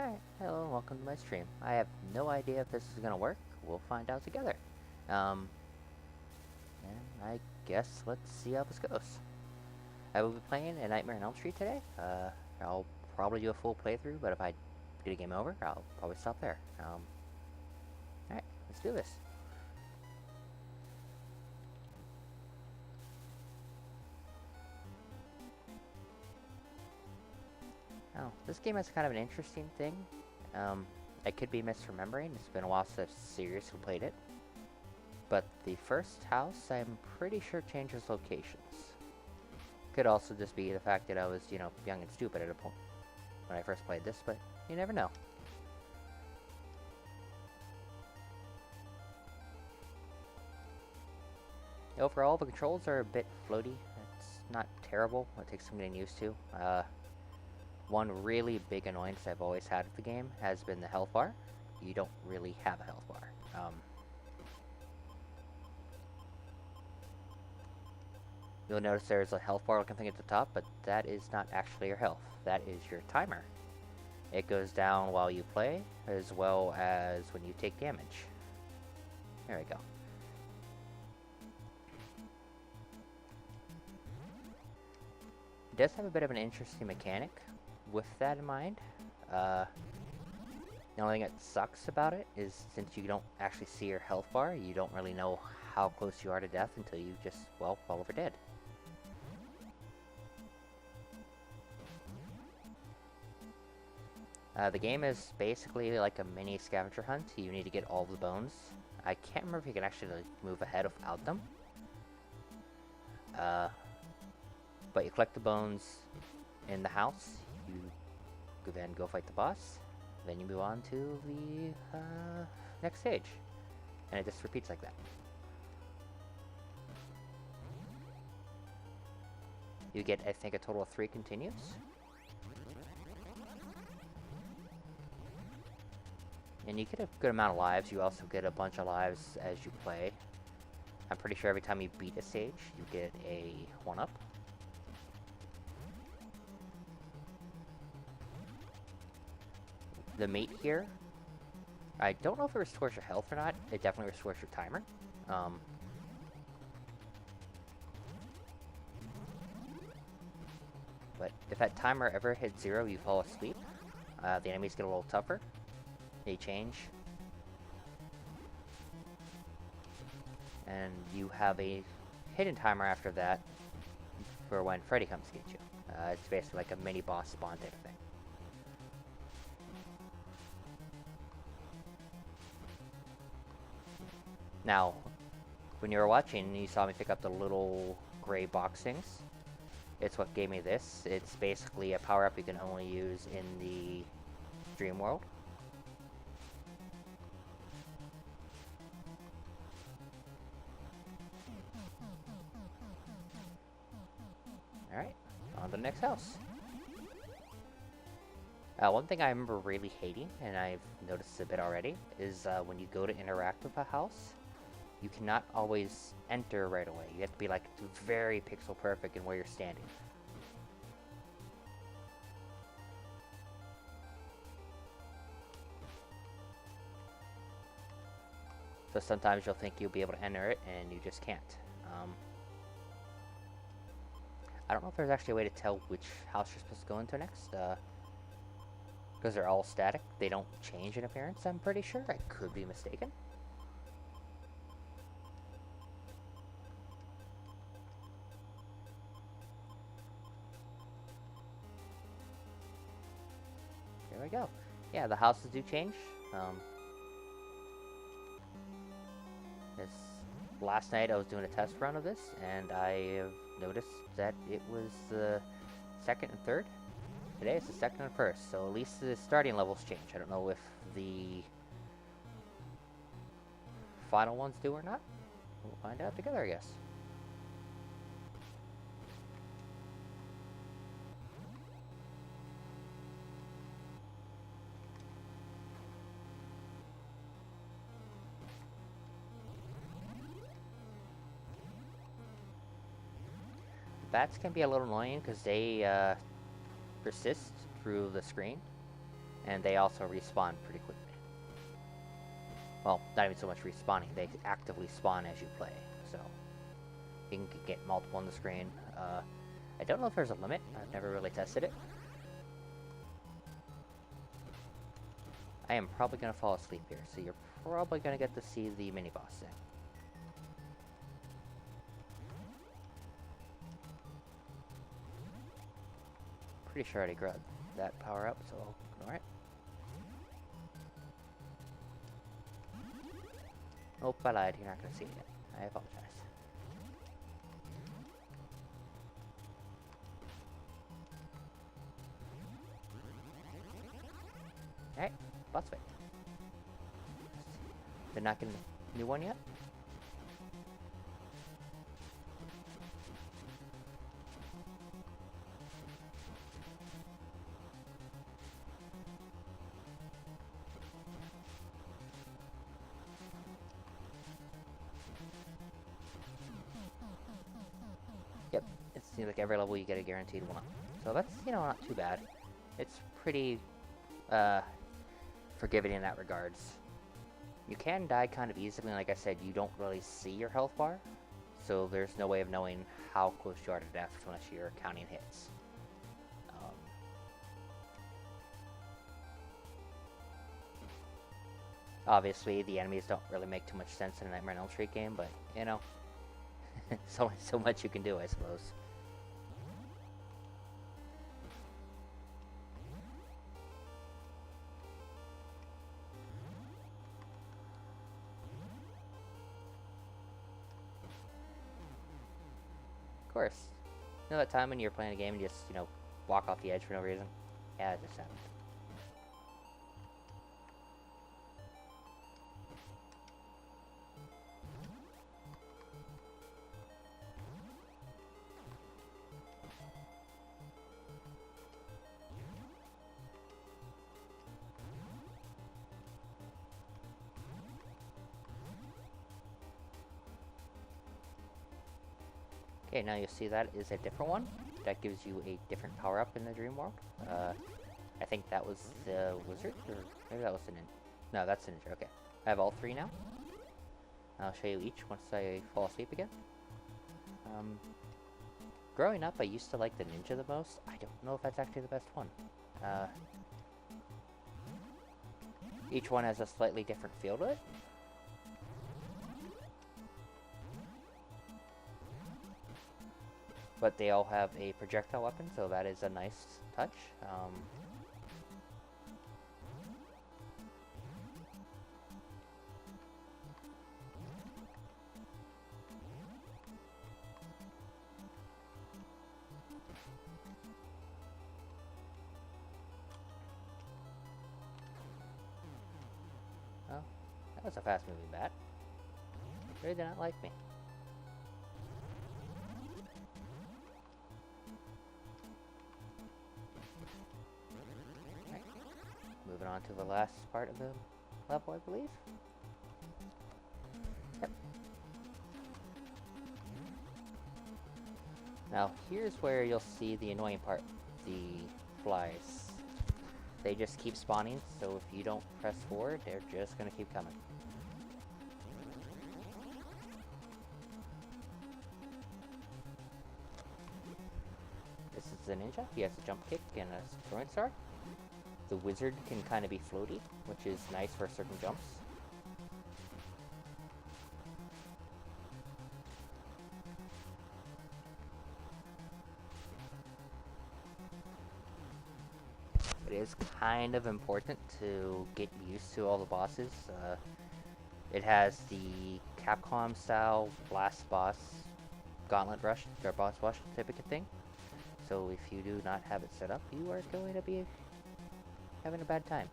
Alright, hello and welcome to my stream. I have no idea if this is gonna work. We'll find out together. And I guess let's see how this goes. I will be playing A Nightmare on Elm Street today. I'll probably do a full playthrough, but if I get a game over, I'll probably stop there. Alright, let's do this. Oh, this game has kind of an interesting thing. I could be misremembering. It's been a while since I've seriously played it. But the first house, I'm pretty sure changes locations. Could also just be the fact that I was, young and stupid at a point when I first played this, but you never know. Overall, the controls are a bit floaty. It's not terrible. It takes some getting used to. One really big annoyance I've always had with the game has been the health bar. You don't really have a health bar. You'll notice there's a health bar looking thing at the top, but that is not actually your health. That is your timer. It goes down while you play, as well as when you take damage. There we go. It does have a bit of an interesting mechanic with that in mind. The only thing that sucks about it is since you don't actually see your health bar, you don't really know how close you are to death until you just, well, fall over dead. The game is basically like a mini scavenger hunt. You need to get all the bones. I can't remember if you can actually move ahead without them. But you collect the bones in the house. You then go fight the boss. Then you move on to the next stage. And it just repeats like that. You get, I think, a total of 3 continues. And you get a good amount of lives. You also get a bunch of lives as you play. I'm pretty sure every time you beat a stage, you get a 1-up. The meat here, I don't know if it restores your health or not. It definitely restores your timer. But if that timer ever hits 0, you fall asleep. The enemies get a little tougher. They change. And you have a hidden timer after that for when Freddy comes to get you. It's basically like a mini boss spawn type of thing. Now, when you were watching, you saw me pick up the little gray box things. It's what gave me this. It's basically a power-up you can only use in the dream world. Alright, on to the next house. One thing I remember really hating, and I've noticed a bit already, is when you go to interact with a house, you cannot always enter right away. You have to be like very pixel perfect in where you're standing. So sometimes you'll think you'll be able to enter it, and you just can't. I don't know if there's actually a way to tell which house you're supposed to go into next, because they're all static. They don't change in appearance, I'm pretty sure. I could be mistaken. There we go. Yeah, the houses do change. Last night I was doing a test run of this, and I have noticed that it was the 2nd and 3rd. Today it's the 2nd and 1st, so at least the starting levels change. I don't know if the final ones do or not. We'll find out together, I guess. Bats can be a little annoying because they persist through the screen. and they also respawn pretty quickly. Well, not even so much respawning, they actively spawn as you play, so you can get multiple on the screen. I don't know if there's a limit, I've never really tested it. I am probably going to fall asleep here, so you're probably going to get to see the mini-boss thing. Pretty sure I already grabbed that power up, so I'll ignore it. Oh, I lied. You're not going to see it yet. I apologize. Alright, boss fight. They're not getting a new one yet? Yep, it seems like every level you get a guaranteed one. So that's, you know, not too bad. It's pretty, forgiving in that regards. You can die kind of easily, and like I said, you don't really see your health bar. So there's no way of knowing how close you are to death unless you're counting hits. Obviously, the enemies don't really make too much sense in a Nightmare on Elm Street game, but, you know, there's only so much you can do, I suppose. Of course. You know that time when you're playing a game and you just, you know, walk off the edge for no reason? Yeah, it just happened. Okay, now you'll see that is a different one. That gives you a different power-up in the dream world. I think that was the wizard, or maybe that was the ninja. No, that's the ninja, okay. I have all three now. I'll show you each once I fall asleep again. Growing up, I used to like the ninja the most. I don't know if that's actually the best one. Each one has a slightly different feel to it. But they all have a projectile weapon, so that is a nice touch. Oh, that was a fast-moving bat. They did not like me. Moving on to the last part of the level, I believe. Yep. Now, here's where you'll see the annoying part. The flies. They just keep spawning, so if you don't press forward, they're just gonna keep coming. This is the ninja. He has a jump kick and a throwing star. The wizard can kind of be floaty, which is nice for certain jumps. It is kind of important to get used to all the bosses. It has the Capcom style last boss gauntlet rush, or boss rush typical thing. So if you do not have it set up, you are going to be having a bad time.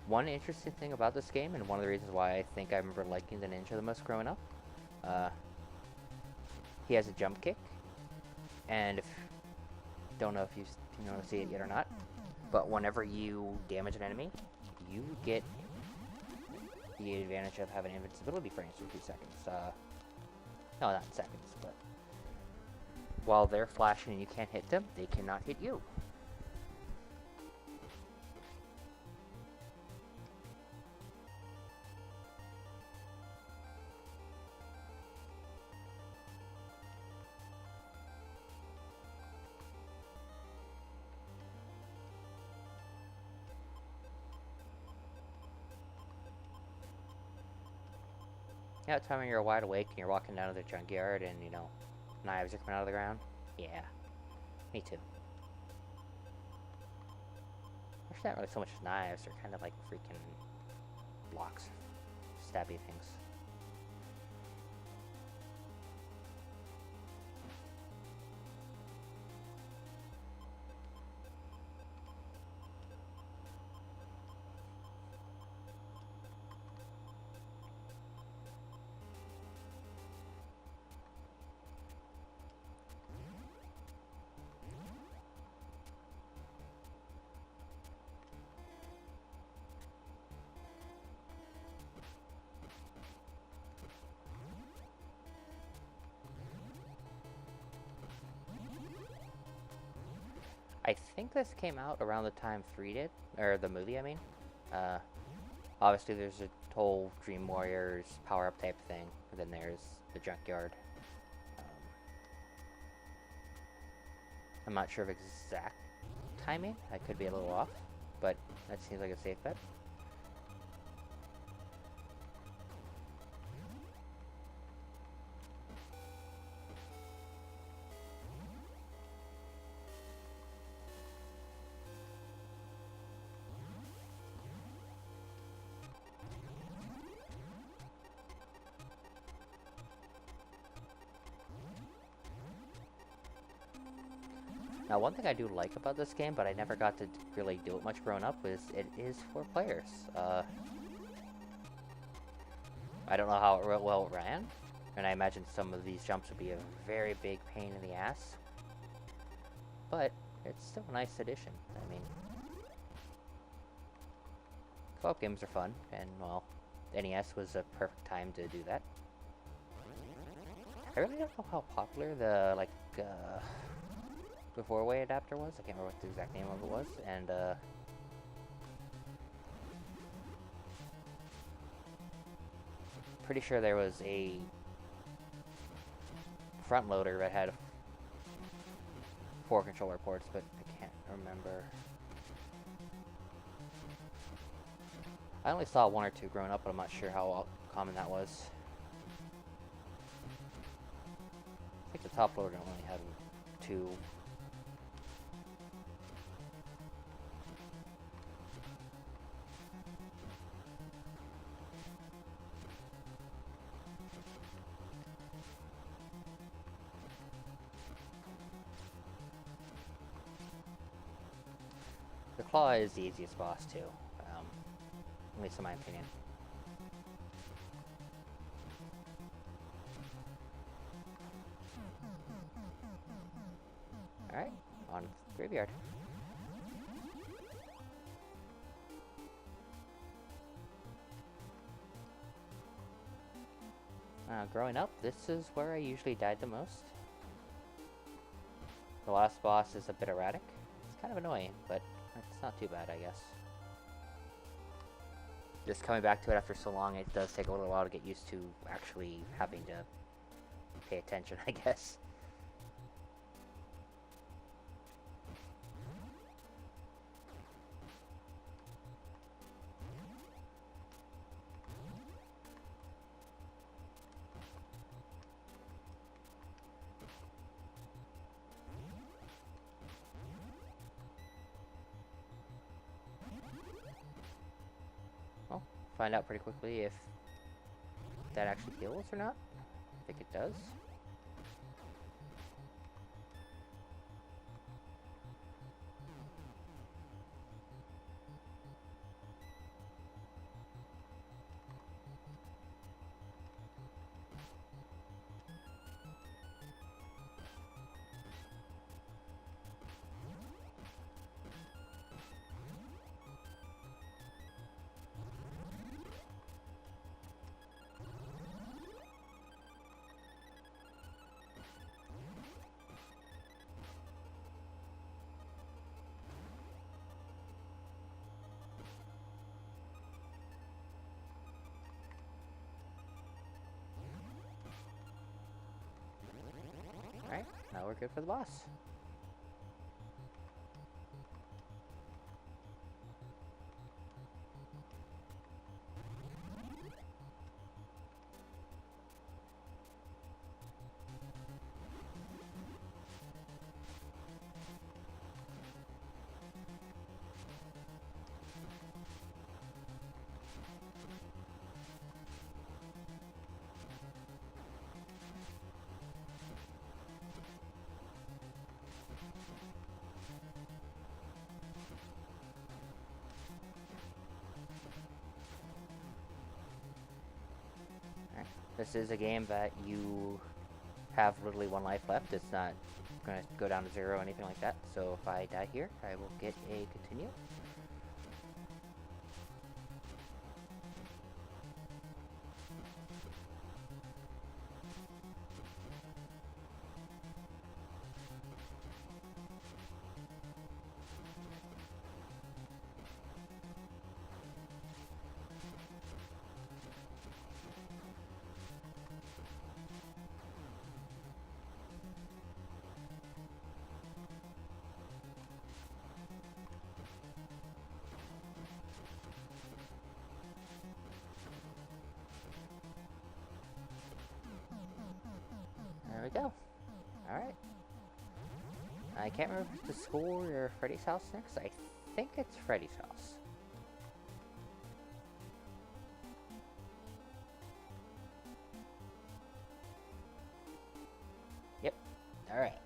One interesting thing about this game, and one of the reasons why I think I remember liking the ninja the most growing up, he has a jump kick, and if don't know if you see it yet or not, but whenever you damage an enemy, you get the advantage of having invincibility frames for 2 seconds. No, not seconds, but while they're flashing and you can't hit them, they cannot hit you. Yeah, time when you're wide awake and you're walking down to the junkyard and, you know, knives are coming out of the ground. Yeah, me too. Actually, not really so much as knives. They're kind of like freaking blocks, stabby things. I think this came out around the time 3 did, or the movie, I mean. Uh, Obviously, there's a whole Dream Warriors power-up type thing, and then there's the junkyard. Um, I'm not sure of exact timing. I could be a little off, but that seems like a safe bet. Now, one thing I do like about this game, but I never got to really do it much growing up, is it is 4 players. I don't know how well it ran, and I imagine some of these jumps would be a very big pain in the ass. But it's still a nice addition. I mean, co-op games are fun, and well, NES was a perfect time to do that. I really don't know how popular the the 4-way adapter was. I can't remember what the exact name of it was, and pretty sure there was a front loader that had 4 controller ports, but I can't remember. I only saw 1 or 2 growing up, but I'm not sure how common that was. I think the top loader only had 2. The claw is the easiest boss too, at least in my opinion. Alright, on graveyard. Growing up, this is where I usually died the most. The last boss is a bit erratic. It's kind of annoying, but it's not too bad, I guess. Just coming back to it after so long, it does take a little while to get used to actually having to pay attention, I guess. Find out pretty quickly if that actually heals or not. I think it does. now we're good for the boss. This is a game that you have literally one life left. It's not going to go down to 0 or anything like that. So if I die here, I will get a continue. There we go. Alright. I can't remember if it's the school or Freddy's house next. I think it's Freddy's house. Yep. Alright.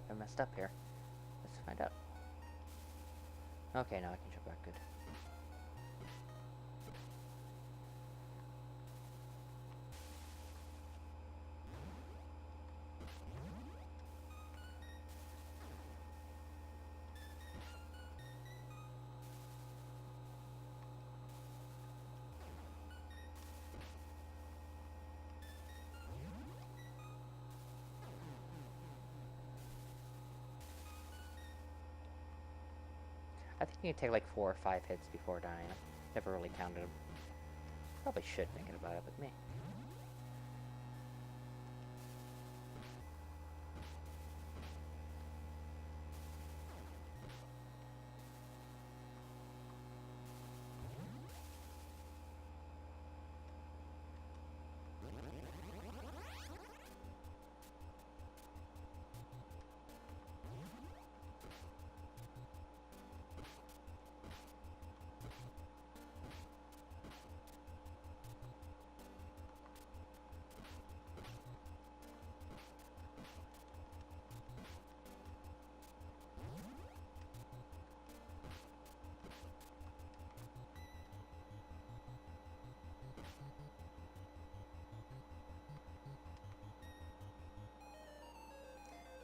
I messed up here. Let's find out. Okay, now I can jump back. Good. I think you can take like 4 or 5 hits before dying. Never really counted them. Probably should, thinking about it with me.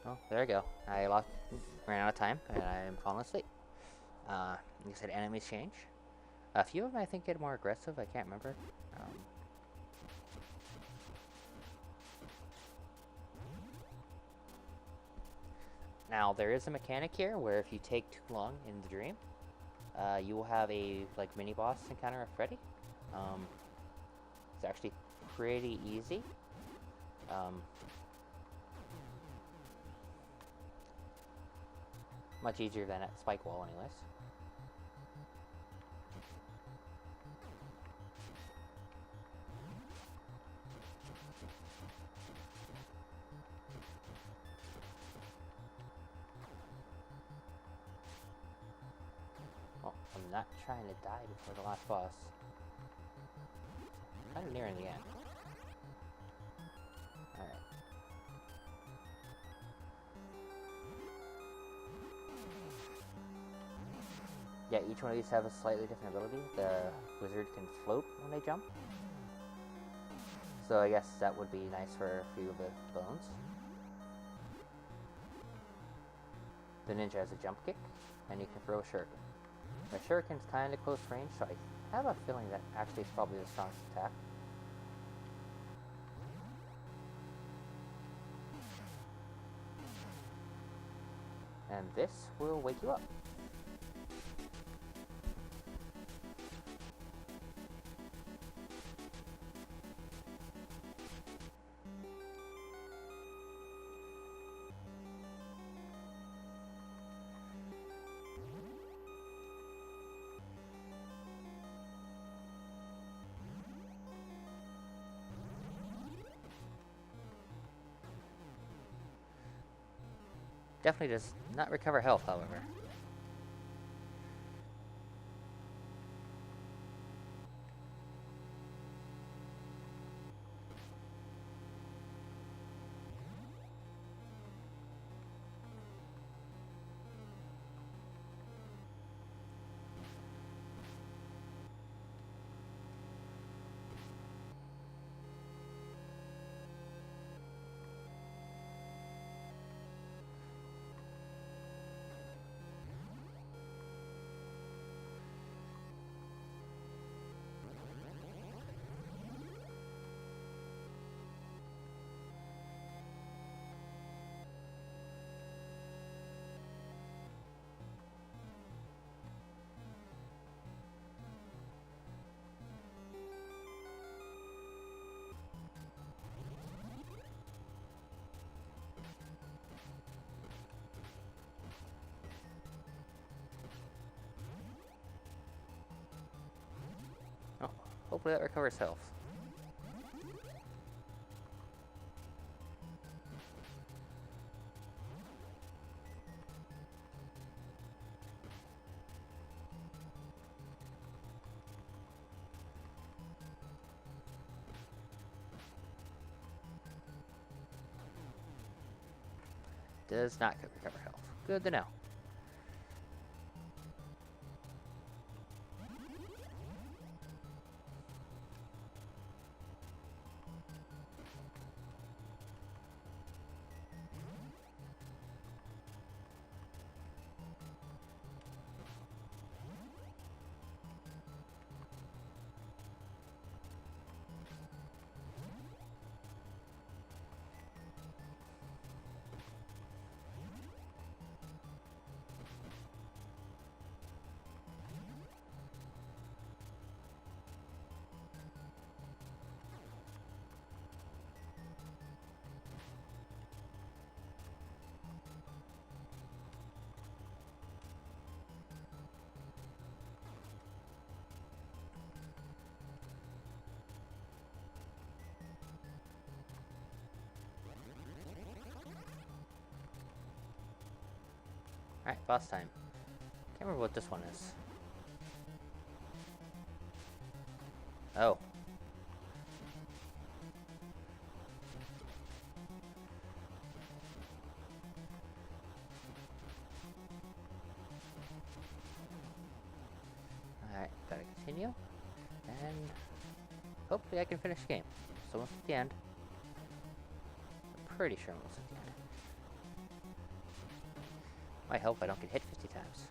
Oh, there we go. Ran out of time, and I'm falling asleep. Like I said, enemies change. A few of them I think get more aggressive. I can't remember. Now there is a mechanic here where if you take too long in the dream, you will have a like mini boss encounter with Freddy. It's actually pretty easy. Much easier than at Spike Wall, anyways. Well, I'm not trying to die before the last boss. Kind of nearing the end. Alright. Yeah, each one of these have a slightly different ability. The wizard can float when they jump. So I guess that would be nice for a few of the bones. The ninja has a jump kick, and he can throw a shuriken. The shuriken's kinda close range, so I have a feeling that actually is probably the strongest attack. And this will wake you up. Definitely does not recover health, however. Oh, hopefully that recovers health. Does not recover health. Good to know. Alright, boss time. Can't remember what this one is. Oh. Alright, gotta continue. And hopefully I can finish the game. So almost at the end. I'm pretty sure I'm almost at the end. I hope I don't get hit 50 times.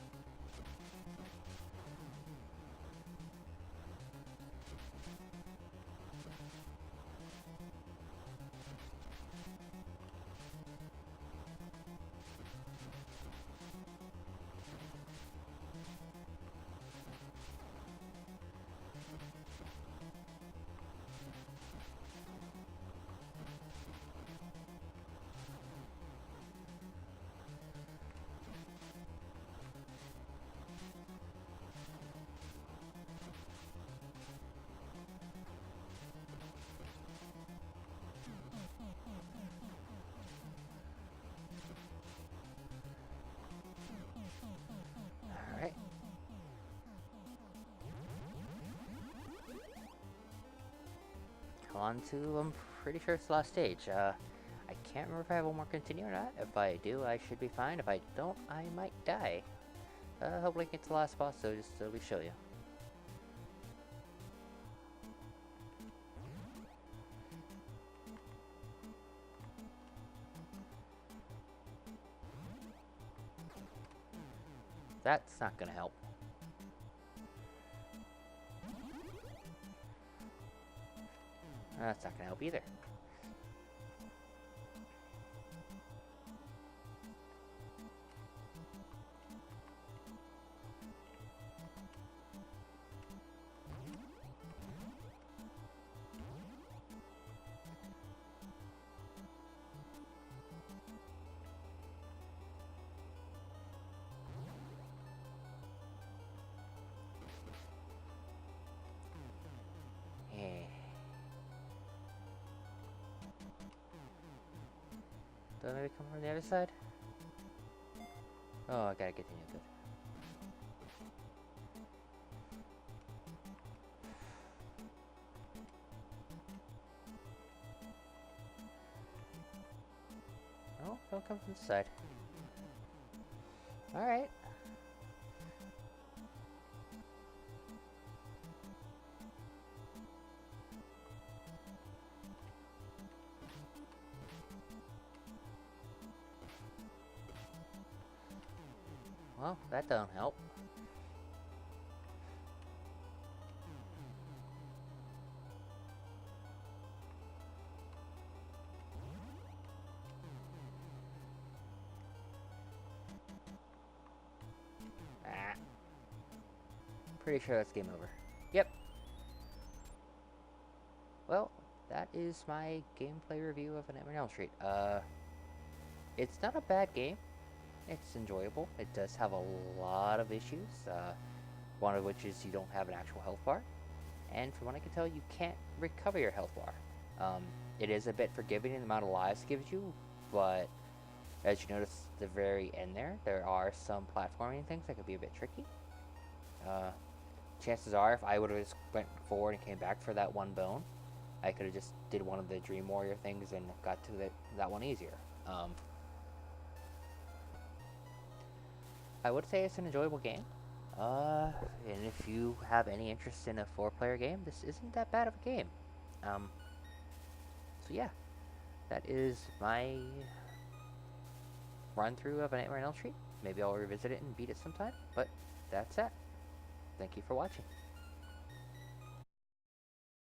Alright. Come on to, I'm pretty sure it's the last stage. I can't remember if I have one more continue or not. If I do, I should be fine. If I don't, I might die. Hopefully I get to the last boss, so just to at least show you. That's not gonna help. That's not gonna help either. Do I maybe come from the other side? Oh, I gotta continue good. Oh, don't come from the side. Alright. Well, that don't help. Ah. Pretty sure that's game over. Yep. Well, that is my gameplay review of A Nightmare on Elm Street. It's not a bad game. It's enjoyable. It does have a lot of issues. One of which is you don't have an actual health bar. And from what I can tell, you can't recover your health bar. It is a bit forgiving in the amount of lives it gives you, but as you notice at the very end there are some platforming things that could be a bit tricky. Chances are, if I would have just went forward and came back for that one bone, I could have just did one of the Dream Warrior things and got to that one easier. I would say it's an enjoyable game. And if you have any interest in a 4-player game, this isn't that bad of a game. So yeah, that is my run-through of A Nightmare on Elm Street. Maybe I'll revisit it and beat it sometime, but that's it. Thank you for watching.